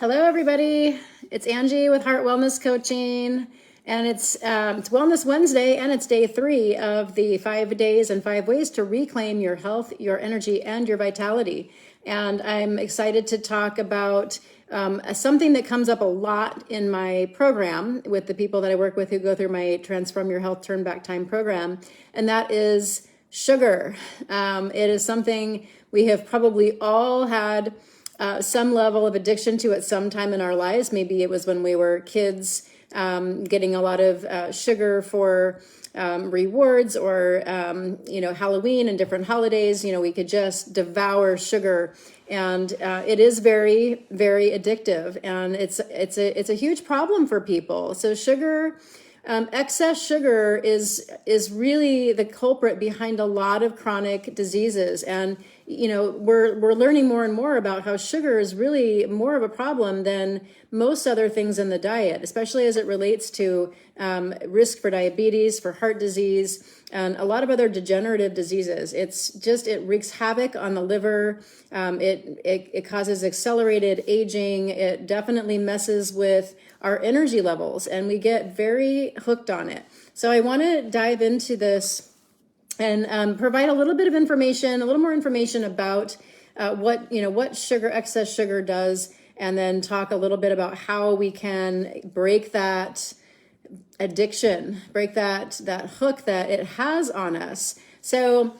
Hello, everybody. It's Angie with Heart Wellness Coaching, and it's Wellness Wednesday, and it's day 3 of the 5 days and 5 ways to reclaim your health, your energy, and your vitality. And I'm excited to talk about something that comes up a lot in my program with the people that I work with who go through my Transform Your Health Turn Back Time program, and that is sugar. It is something we have probably all had some level of addiction to at some time in our lives. Maybe it was when we were kids, getting a lot of sugar for rewards, or Halloween and different holidays. We could just devour sugar, and it is very, very addictive, and it's a huge problem for people. So sugar. Excess sugar is really the culprit behind a lot of chronic diseases, and we're learning more and more about how sugar is really more of a problem than most other things in the diet, especially as it relates to risk for diabetes, for heart disease, and a lot of other degenerative diseases. It wreaks havoc on the liver. It causes accelerated aging. It definitely messes with our energy levels, and we get very hooked on it. So I want to dive into this and provide a little bit of information, a little more information about what excess sugar does, and then talk a little bit about how we can break that addiction, break that hook that it has on us. So,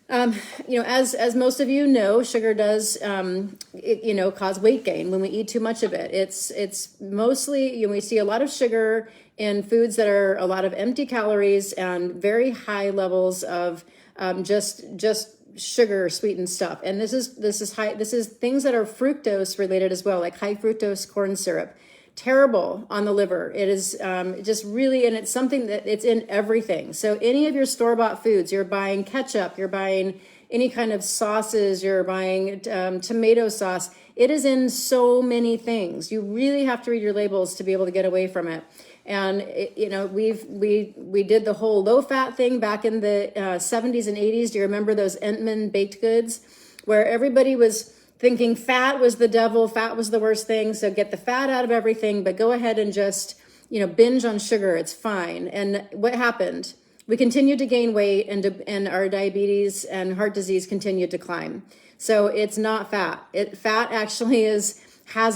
as most of you know, sugar does, cause weight gain when we eat too much of it. It's mostly, we see a lot of sugar in foods that are a lot of empty calories and very high levels of just sugar sweetened stuff. And this is things that are fructose related as well, like high fructose corn syrup. Terrible on the liver. It is just really, and it's something that it's in everything. So any of your store-bought foods, you're buying ketchup, you're buying any kind of sauces, you're buying tomato sauce, it is in so many things. You really have to read your labels to be able to get away from it. And we did the whole low-fat thing back in the 70s and 80s. Do you remember those Entman baked goods where everybody was thinking fat was the devil, fat was the worst thing, so get the fat out of everything, but go ahead and just, binge on sugar, it's fine. And what happened? We continued to gain weight, and our diabetes and heart disease continued to climb. So it's not fat. Fat actually has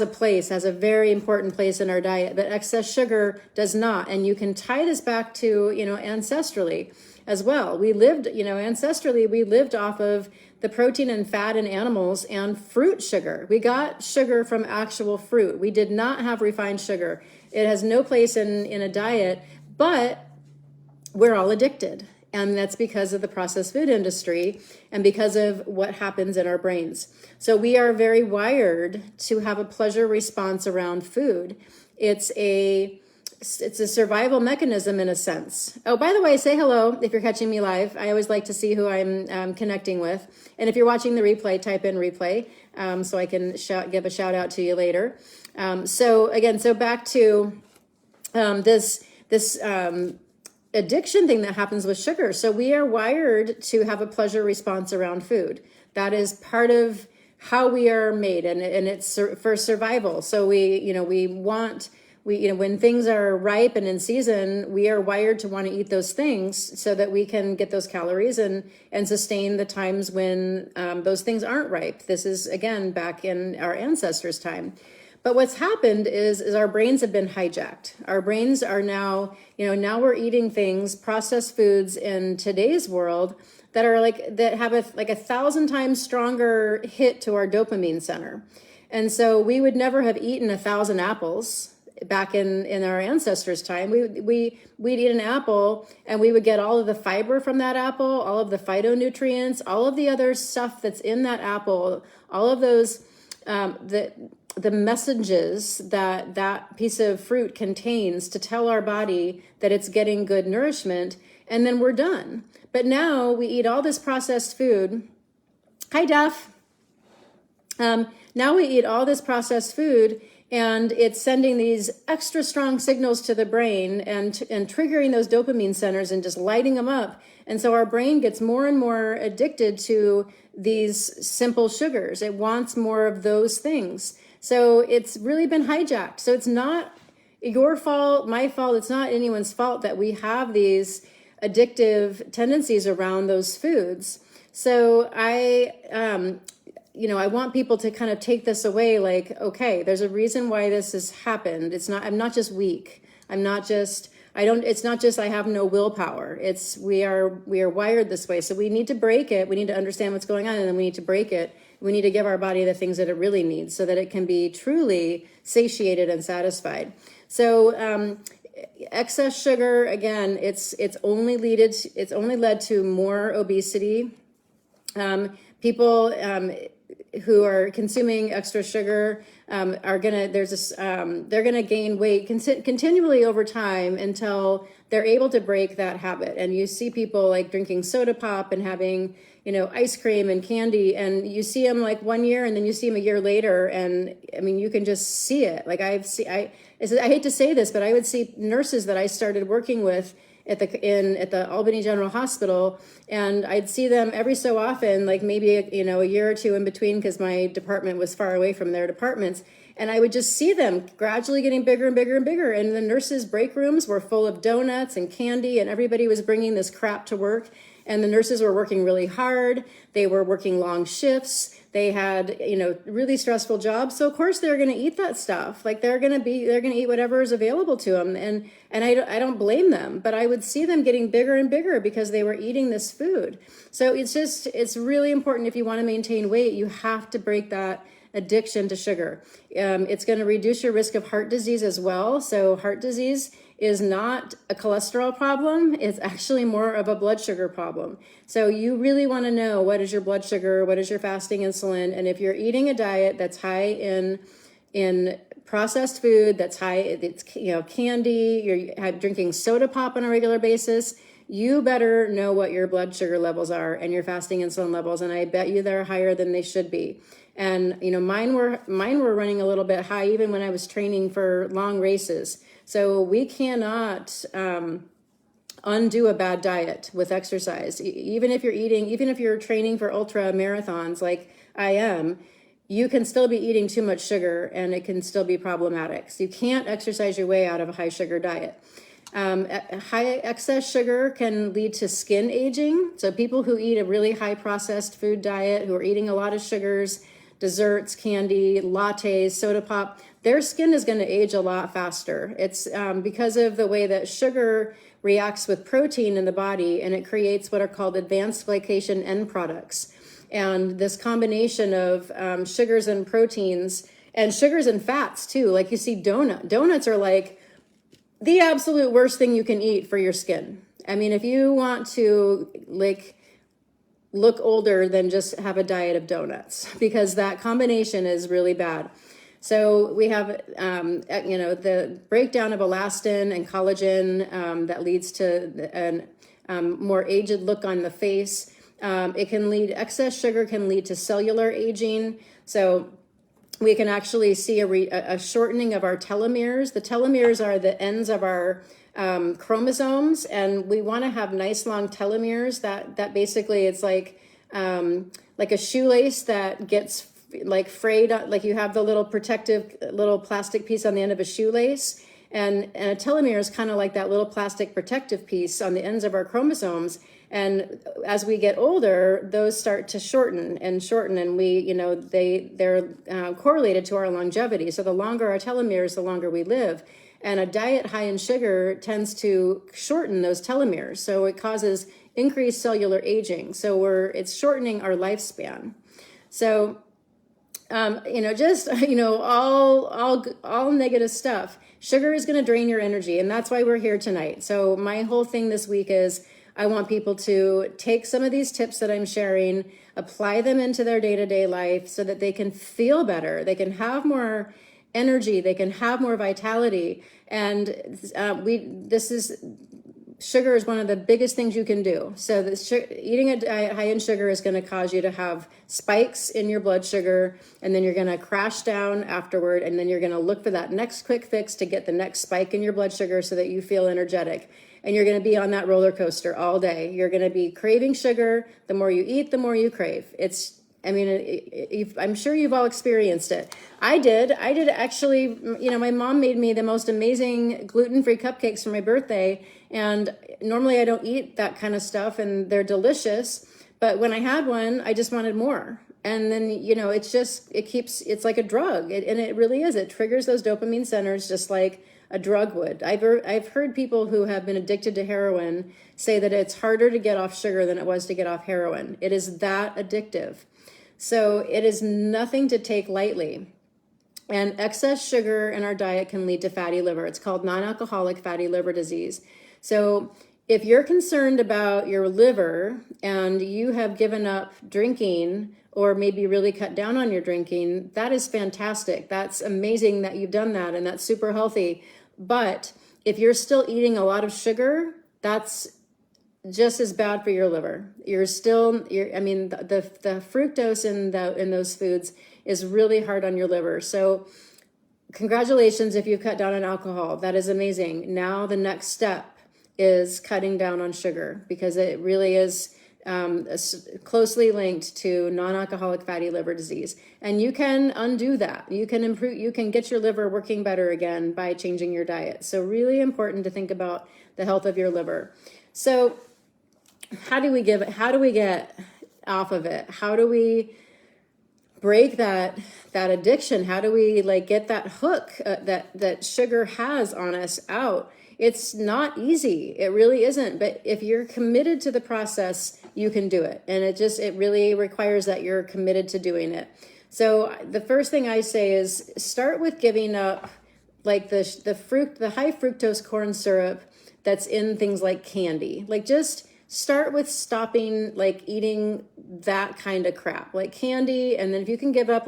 a very important place in our diet, but excess sugar does not. And you can tie this back to, ancestrally as well. We lived off of the protein and fat in animals and fruit sugar. We got sugar from actual fruit. We did not have refined sugar. It has no place in a diet, but we're all addicted. And that's because of the processed food industry and because of what happens in our brains. So we are very wired to have a pleasure response around food. It's a survival mechanism in a sense. Oh, by the way, say hello if you're catching me live. I always like to see who I'm connecting with. And if you're watching the replay, type in replay so I can give a shout out to you later. So back to this addiction thing that happens with sugar. So we are wired to have a pleasure response around food. That is part of how we are made, and it's for survival. So when things are ripe and in season, we are wired to want to eat those things so that we can get those calories and sustain the times when those things aren't ripe. This is, again, back in our ancestors' time. But what's happened is our brains have been hijacked. Our brains are now we're eating things, processed foods in today's world that have a 1,000 times stronger hit to our dopamine center. And so we would never have eaten 1,000 apples back in our ancestors' time. We'd eat an apple and we would get all of the fiber from that apple, all of the phytonutrients, all of the other stuff that's in that apple, all of those, the messages that piece of fruit contains to tell our body that it's getting good nourishment, and then we're done. But now we eat all this processed food. Hi, Duff. Now we eat all this processed food, And it's sending these extra strong signals to the brain and triggering those dopamine centers and just lighting them up. And so our brain gets more and more addicted to these simple sugars. It wants more of those things. So it's really been hijacked. So it's not your fault, my fault. It's not anyone's fault that we have these addictive tendencies around those foods. So I want people to kind of take this away like, okay, there's a reason why this has happened. I'm not just weak. It's not just I have no willpower. We are wired this way. So we need to break it. We need to understand what's going on, and then we need to break it. We need to give our body the things that it really needs so that it can be truly satiated and satisfied. So excess sugar, again, it's only led to more obesity. People who are consuming extra sugar they're gonna gain weight continually over time until they're able to break that habit. And you see people like drinking soda pop and having, ice cream and candy, and you see them like 1 year and then you see them a year later. And I mean, you can just see it. Like I hate to say this, but I would see nurses that I started working with at the Albany General Hospital, and I'd see them every so often, like maybe a year or two in between, because my department was far away from their departments, and I would just see them gradually getting bigger and bigger and bigger. And the nurses' break rooms were full of donuts and candy, and everybody was bringing this crap to work. And the nurses were working really hard. They were working long shifts. They had, really stressful jobs. So of course they're going to eat that stuff. Like they're going to eat whatever is available to them. And I don't blame them, but I would see them getting bigger and bigger because they were eating this food. So it's really important. If you want to maintain weight, you have to break that addiction to sugar. It's going to reduce your risk of heart disease as well. So heart disease is not a cholesterol problem. It's actually more of a blood sugar problem. So you really want to know, what is your blood sugar? What is your fasting insulin? And if you're eating a diet that's high in processed food, that's high, it's candy, you're drinking soda pop on a regular basis, you better know what your blood sugar levels are and your fasting insulin levels. And I bet you they're higher than they should be. And mine were running a little bit high even when I was training for long races. So we cannot undo a bad diet with exercise. Even if you're training for ultra marathons like I am, you can still be eating too much sugar and it can still be problematic. So you can't exercise your way out of a high sugar diet. High excess sugar can lead to skin aging. So people who eat a really high processed food diet, who are eating a lot of sugars, desserts, candy, lattes, soda pop, their skin is going to age a lot faster. It's because of the way that sugar reacts with protein in the body, and it creates what are called advanced glycation end products. And this combination of sugars and proteins, and sugars and fats too, like you see donuts are like the absolute worst thing you can eat for your skin. I mean, if you want to look older, than just have a diet of donuts, because that combination is really bad. So we have, the breakdown of elastin and collagen that leads to a more aged look on the face. Excess sugar can lead to cellular aging. So we can actually see a shortening of our telomeres. The telomeres are the ends of our chromosomes, and we want to have nice long telomeres that basically it's like a shoelace that gets like frayed, like you have the little protective little plastic piece on the end of a shoelace, and a telomere is kind of like that little plastic protective piece on the ends of our chromosomes. And as we get older, those start to shorten, and they're correlated to our longevity. So the longer our telomeres, the longer we live. And a diet high in sugar tends to shorten those telomeres. So it causes increased cellular aging. So it's shortening our lifespan. So, all negative stuff. Sugar is going to drain your energy. And that's why we're here tonight. So my whole thing this week is I want people to take some of these tips that I'm sharing, apply them into their day-to-day life so that they can feel better. They can have more energy, they can have more vitality. And sugar is one of the biggest things you can do. So eating a diet high in sugar is going to cause you to have spikes in your blood sugar, and then you're going to crash down afterward, and then you're going to look for that next quick fix to get the next spike in your blood sugar so that you feel energetic. And you're going to be on that roller coaster all day. You're going to be craving sugar. The more you eat, the more you crave. I'm sure you've all experienced it. I did actually, my mom made me the most amazing gluten-free cupcakes for my birthday. And normally I don't eat that kind of stuff, and they're delicious. But when I had one, I just wanted more. And then, it's like a drug. And it really is. It triggers those dopamine centers just like a drug would. I've heard people who have been addicted to heroin say that it's harder to get off sugar than it was to get off heroin. It is that addictive. So it is nothing to take lightly. And excess sugar in our diet can lead to fatty liver. It's called non-alcoholic fatty liver disease. So if you're concerned about your liver and you have given up drinking or maybe really cut down on your drinking, that is fantastic. That's amazing that you've done that, and that's super healthy. But if you're still eating a lot of sugar, that's just as bad for your liver. The fructose in those foods is really hard on your liver. So congratulations if you've cut down on alcohol. That is amazing. Now the next step is cutting down on sugar, because it really is closely linked to non-alcoholic fatty liver disease. And you can undo that. You can get your liver working better again by changing your diet. So really important to think about the health of your liver. So how do we get off of it? How do we break that addiction? How do we get that hook that sugar has on us out? It's not easy. It really isn't. But if you're committed to the process, you can do it. And it really requires that you're committed to doing it. So the first thing I say is start with giving up the high fructose corn syrup that's in things like candy. Just start with stopping eating that kind of crap, like candy. And then if you can give up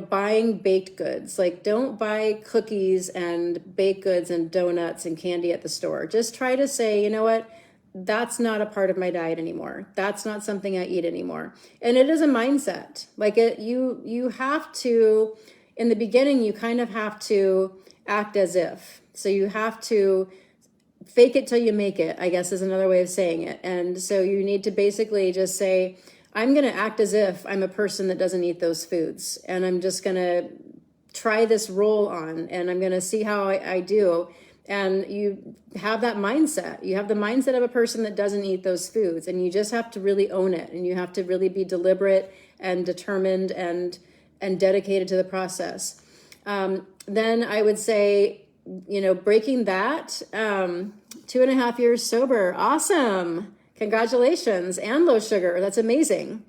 buying baked goods, don't buy cookies and baked goods and donuts and candy at the store. Just try to say, you know what, that's not a part of my diet anymore. That's not something I eat anymore. And it is a mindset. You have to, in the beginning, you kind of have to act as if. So you have to fake it till you make it, I guess is another way of saying it. And so you need to basically just say, I'm going to act as if I'm a person that doesn't eat those foods. And I'm just going to try this role on, and I'm going to see how I do. And you have that mindset. You have the mindset of a person that doesn't eat those foods. And you just have to really own it. And you have to really be deliberate and determined and dedicated to the process. Then I would say, breaking that, 2.5 years sober. Awesome. Congratulations. And low sugar. That's amazing.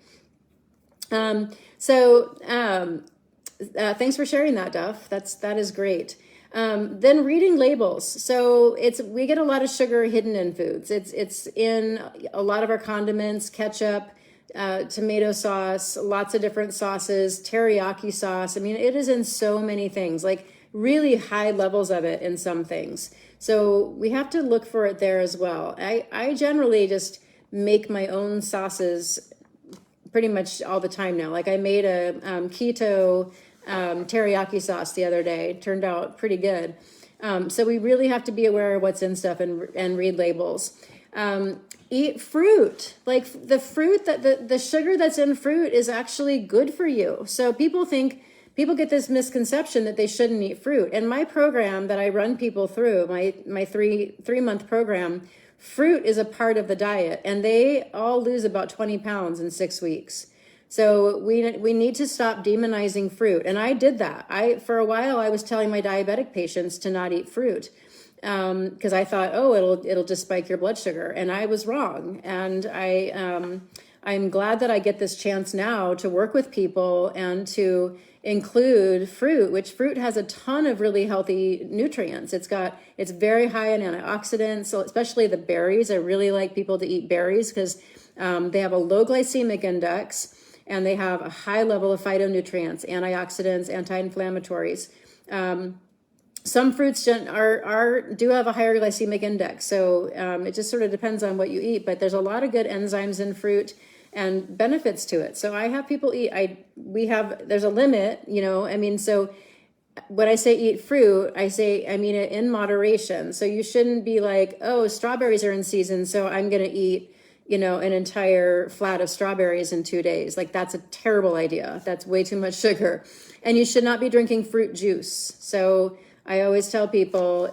Thanks for sharing that, Duff. That is great. Then reading labels. So we get a lot of sugar hidden in foods. It's in a lot of our condiments, ketchup, tomato sauce, lots of different sauces, teriyaki sauce. It is in so many things, really high levels of it in some things. So we have to look for it there as well. I generally just make my own sauces pretty much all the time now. I made a keto teriyaki sauce the other day. It turned out pretty good. So we really have to be aware of what's in stuff and read labels. Eat fruit. The fruit, the sugar that's in fruit is actually good for you. So people get this misconception that they shouldn't eat fruit. And my program that I run people through, my three-month program, fruit is a part of the diet, and they all lose about 20 pounds in 6 weeks. So we need to stop demonizing fruit. And I did that. For a while, I was telling my diabetic patients to not eat fruit because I thought, it'll just spike your blood sugar. And I was wrong. And I'm glad that I get this chance now to work with people and to include fruit, which fruit has a ton of really healthy nutrients. It's very high in antioxidants, so especially the berries. I really like people to eat berries because they have a low glycemic index and they have a high level of phytonutrients, antioxidants, anti-inflammatories. some fruits do have a higher glycemic index. So it just sort of depends on what you eat, but there's a lot of good enzymes in fruit and benefits to it. So I have people eat, there's a limit, so when I say eat fruit, I mean it in moderation. So you shouldn't be like, oh, strawberries are in season, so I'm going to eat, an entire flat of strawberries in 2 days. Like, that's a terrible idea. That's way too much sugar. And you should not be drinking fruit juice. So I always tell people,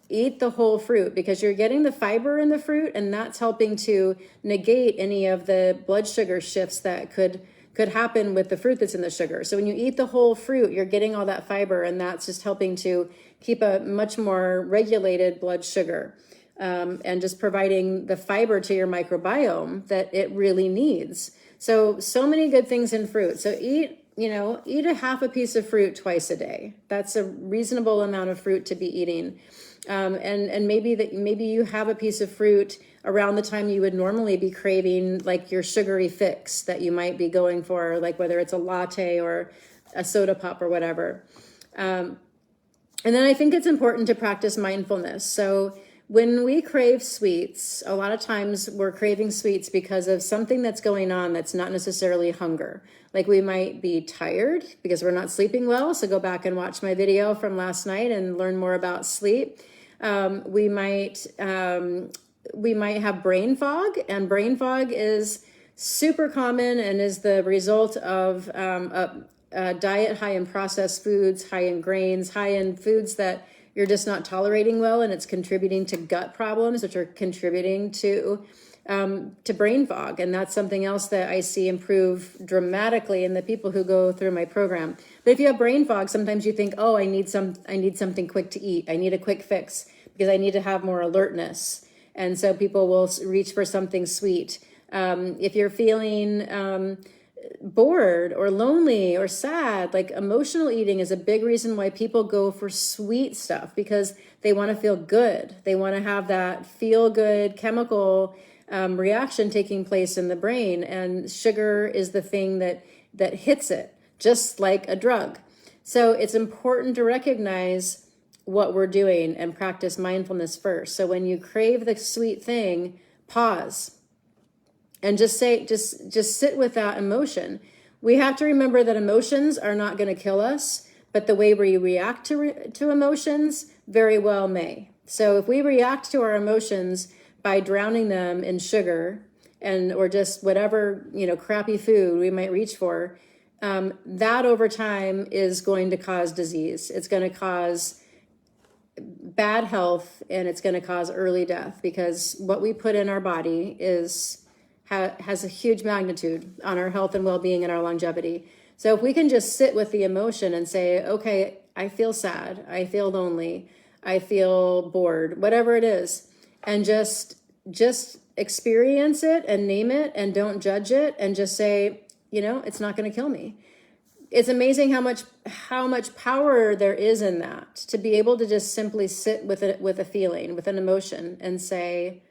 eat the whole fruit, because you're getting the fiber in the fruit, and that's helping to negate any of the blood sugar shifts that could happen with the fruit that's in the sugar. So when you eat the whole fruit, you're getting all that fiber, and that's just helping to keep a much more regulated blood sugar, and just providing the fiber to your microbiome that it really needs. So many good things in fruit. So eat a half a piece of fruit twice a day. That's a reasonable amount of fruit to be eating. And maybe you have a piece of fruit around the time you would normally be craving like your sugary fix that you might be going for, like whether it's a latte or a soda pop or whatever. And then I think it's important to practice mindfulness. So when we crave sweets, a lot of times we're craving sweets because of something that's going on that's not necessarily hunger. Like, we might be tired because we're not sleeping well. So go back and watch my video from last night and learn more about sleep. We might have brain fog, and brain fog is super common and is the result of a diet high in processed foods, high in grains, high in foods that you're just not tolerating well, and it's contributing to gut problems, which are contributing to brain fog. And that's something else that I see improve dramatically in the people who go through my program. But if you have brain fog, sometimes you think, oh, I need something quick to eat. I need a quick fix because I need to have more alertness. And so people will reach for something sweet. If you're feeling bored or lonely or sad, like, emotional eating is a big reason why people go for sweet stuff, because they want to feel good. They want to have that feel good chemical reaction taking place in the brain, and sugar is the thing that hits it, just like a drug. So it's important to recognize what we're doing and practice mindfulness first. So when you crave the sweet thing, pause and just sit with that emotion. We have to remember that emotions are not going to kill us, but the way we react to emotions very well may. So if we react to our emotions by drowning them in sugar or just whatever, crappy food we might reach for, that over time is going to cause disease. It's going to cause bad health, and it's going to cause early death, because what we put in our body has a huge magnitude on our health and well-being and our longevity. So if we can just sit with the emotion and say, okay, I feel sad, I feel lonely, I feel bored, whatever it is, and just experience it and name it and don't judge it, and just say, it's not going to kill me. It's amazing how much power there is in that, to be able to just simply sit with it, with a feeling, with an emotion, and say,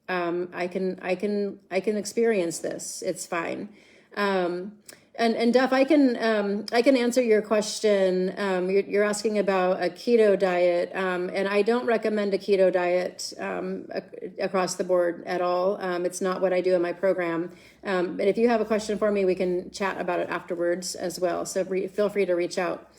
I can experience this. It's fine. And Duff, I can answer your question. You're asking about a keto diet, and I don't recommend a keto diet across the board at all. It's not what I do in my program. But if you have a question for me, we can chat about it afterwards as well. So feel free to reach out.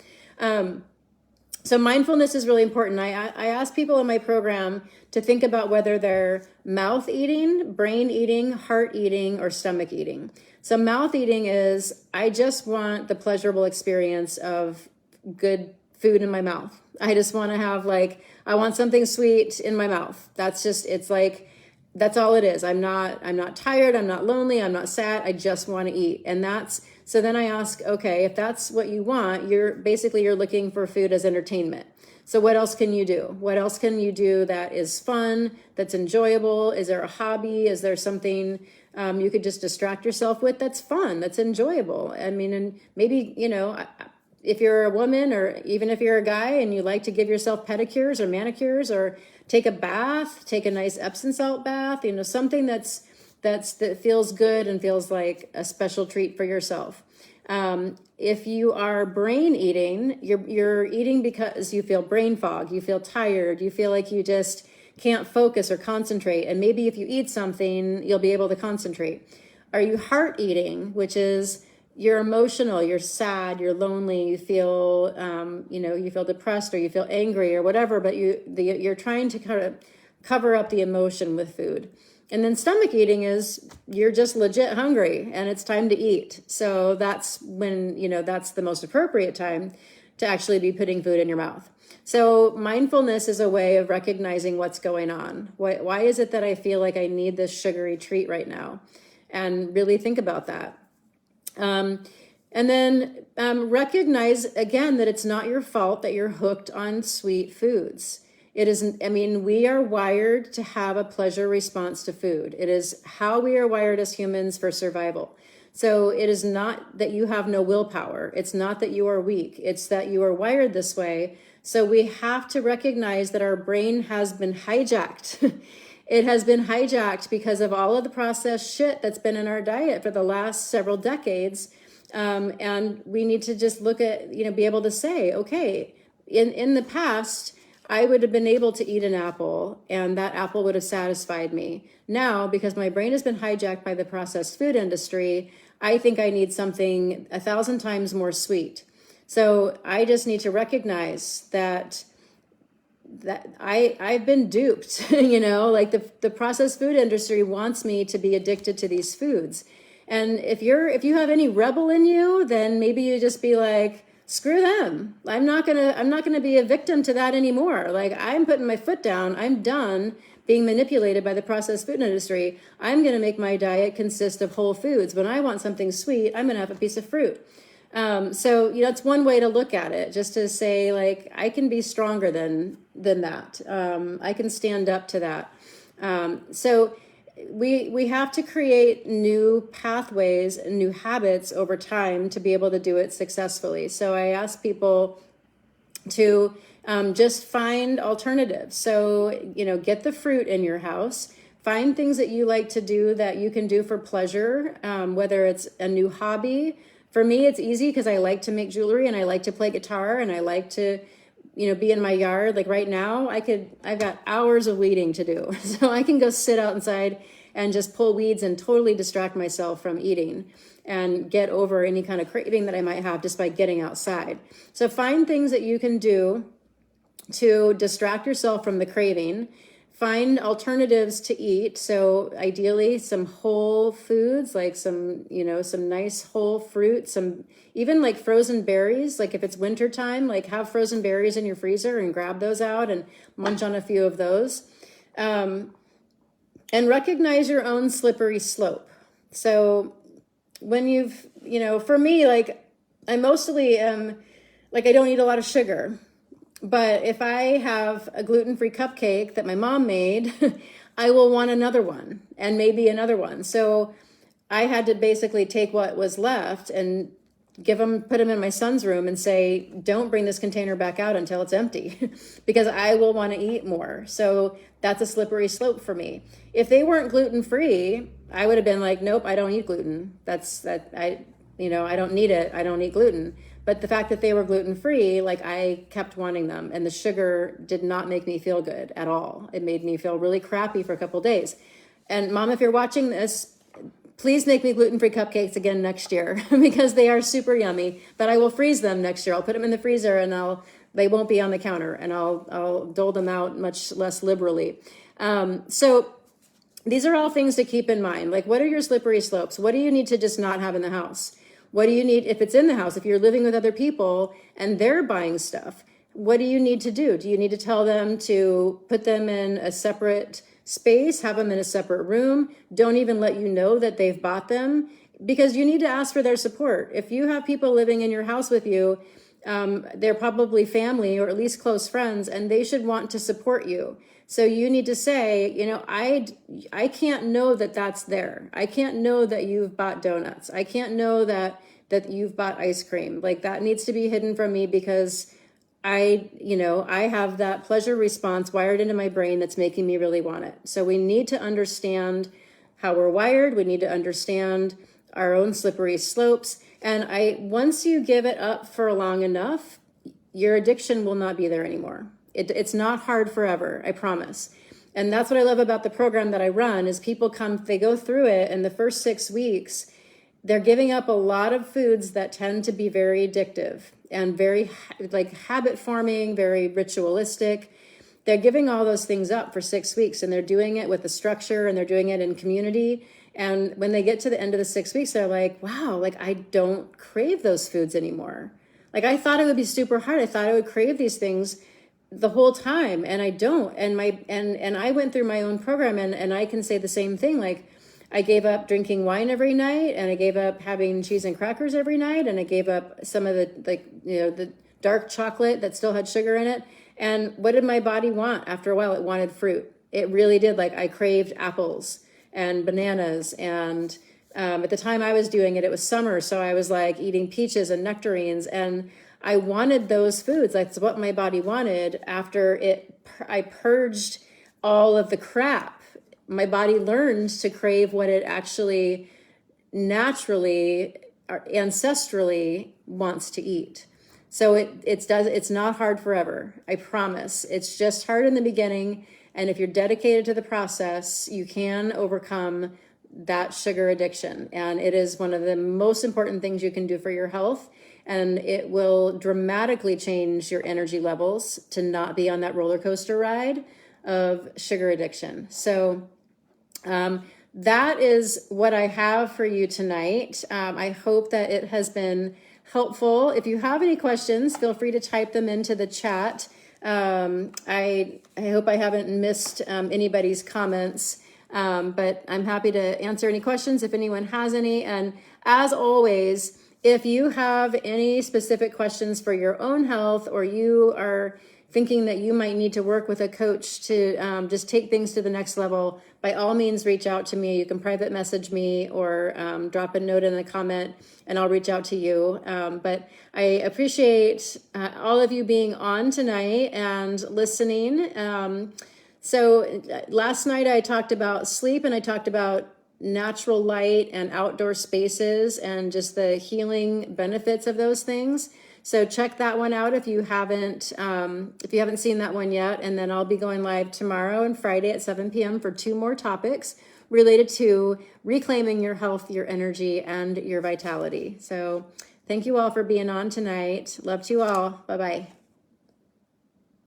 So mindfulness is really important. I ask people in my program to think about whether they're mouth eating, brain eating, heart eating, or stomach eating. So mouth eating is, I just want the pleasurable experience of good food in my mouth. I just want to have I want something sweet in my mouth. That's that's all it is. I'm not tired. I'm not lonely. I'm not sad. I just want to eat. And so then I ask, okay, if that's what you want, you're looking for food as entertainment. So what else can you do? What else can you do that is fun, that's enjoyable? Is there a hobby? Is there something you could just distract yourself with that's fun, that's enjoyable? I mean, and maybe, if you're a woman, or even if you're a guy and you like to give yourself pedicures or manicures, or take a bath, take a nice Epsom salt bath, something that feels good and feels like a special treat for yourself. If you are brain eating, you're eating because you feel brain fog, you feel tired, you feel like you just can't focus or concentrate. And maybe if you eat something, you'll be able to concentrate. Are you heart eating, which is you're emotional, you're sad, you're lonely, you feel, you feel depressed or you feel angry or whatever, but you're trying to kind of cover up the emotion with food. And then stomach eating is you're just legit hungry and it's time to eat. So that's when, that's the most appropriate time to actually be putting food in your mouth. So mindfulness is a way of recognizing what's going on. Why is it that I feel like I need this sugary treat right now? And really think about that. And then recognize again that it's not your fault that you're hooked on sweet foods. It isn't, we are wired to have a pleasure response to food. It is how we are wired as humans for survival. So it is not that you have no willpower. It's not that you are weak. It's that you are wired this way. So we have to recognize that our brain has been hijacked. It has been hijacked because of all of the processed shit that's been in our diet for the last several decades. And we need to just look at, be able to say, okay, in the past, I would have been able to eat an apple and that apple would have satisfied me. Now, because my brain has been hijacked by the processed food industry, I think I need something 1,000 times more sweet. So I just need to recognize that I've been duped, like the processed food industry wants me to be addicted to these foods. And if you have any rebel in you, then maybe you just be like, screw them. I'm not gonna be a victim to that anymore. Like, I'm putting my foot down. I'm done being manipulated by the processed food industry. I'm gonna make my diet consist of whole foods. When I want something sweet, I'm gonna have a piece of fruit. So it's one way to look at it, just to say, like, I can be stronger than that. I can stand up to that. So we have to create new pathways and new habits over time to be able to do it successfully. So I ask people to just find alternatives. So, get the fruit in your house. Find things that you like to do that you can do for pleasure, whether it's a new hobby. For me, it's easy because I like to make jewelry and I like to play guitar and I like to be in my yard. Like right now, I've got hours of weeding to do. So I can go sit outside and just pull weeds and totally distract myself from eating and get over any kind of craving that I might have just by getting outside. So find things that you can do to distract yourself from the craving. Find alternatives to eat. So ideally some whole foods, like some nice whole fruit, some even like frozen berries. Like if it's winter time, like have frozen berries in your freezer and grab those out and munch on a few of those. And recognize your own slippery slope. So when for me, like I mostly like I don't eat a lot of sugar. But if I have a gluten-free cupcake that my mom made, I will want another one and maybe another one. So I had to basically take what was left and put them in my son's room and say, don't bring this container back out until it's empty because I will want to eat more. So that's a slippery slope for me. If they weren't gluten-free, I would have been like, nope, I don't eat gluten. I don't need it. I don't eat gluten. But the fact that they were gluten-free, like I kept wanting them, and the sugar did not make me feel good at all. It made me feel really crappy for a couple of days. And Mom, if you're watching this, please make me gluten-free cupcakes again next year because they are super yummy, but I will freeze them next year. I'll put them in the freezer and they won't be on the counter and I'll dole them out much less liberally. So these are all things to keep in mind. Like, what are your slippery slopes? What do you need to just not have in the house? What do you need if it's in the house? If you're living with other people and they're buying stuff, what do you need to do? Do you need to tell them to put them in a separate space, have them in a separate room? Don't even let you know that they've bought them because you need to ask for their support. If you have people living in your house with you, they're probably family or at least close friends, and they should want to support you. So you need to say, I can't know that that's there. I can't know that you've bought donuts. I can't know that you've bought ice cream. Like that needs to be hidden from me because I have that pleasure response wired into my brain that's making me really want it. So we need to understand how we're wired. We need to understand our own slippery slopes. And once you give it up for long enough, your addiction will not be there anymore. It's not hard forever, I promise. And that's what I love about the program that I run is people come, they go through it, and the first 6 weeks, they're giving up a lot of foods that tend to be very addictive and very like habit forming, very ritualistic. They're giving all those things up for 6 weeks, and they're doing it with a structure, and they're doing it in community. And when they get to the end of the 6 weeks, they're like, wow, like I don't crave those foods anymore. Like I thought it would be super hard. I thought I would crave these things the whole time, and I don't. And I went through my own program, and I can say the same thing. Like I gave up drinking wine every night, and I gave up having cheese and crackers every night, and I gave up some of the the dark chocolate that still had sugar in it. And what did my body want? After a while, it wanted fruit. It really did. Like I craved apples and bananas, and at the time I was doing it, it was summer, so I was like eating peaches and nectarines, and I wanted those foods. That's what my body wanted. After I purged all of the crap. My body learned to crave what it actually naturally or ancestrally wants to eat. So it's not hard forever, I promise. It's just hard in the beginning, and if you're dedicated to the process, you can overcome that sugar addiction. And it is one of the most important things you can do for your health, and it will dramatically change your energy levels to not be on that roller coaster ride of sugar addiction. So that is what I have for you tonight. I hope that it has been helpful. If you have any questions, feel free to type them into the chat. I hope I haven't missed anybody's comments, but I'm happy to answer any questions if anyone has any. And as always, if you have any specific questions for your own health, or you are thinking that you might need to work with a coach to just take things to the next level, by all means, reach out to me. You can private message me or drop a note in the comment, and I'll reach out to you. But I appreciate all of you being on tonight and listening. So last night I talked about sleep, and I talked about natural light and outdoor spaces and just the healing benefits of those things. So check that one out if you haven't seen that one yet. And then I'll be going live tomorrow and Friday at 7 p.m. for 2 more topics related to reclaiming your health, your energy, and your vitality. So thank you all for being on tonight. Love to you all. Bye-bye.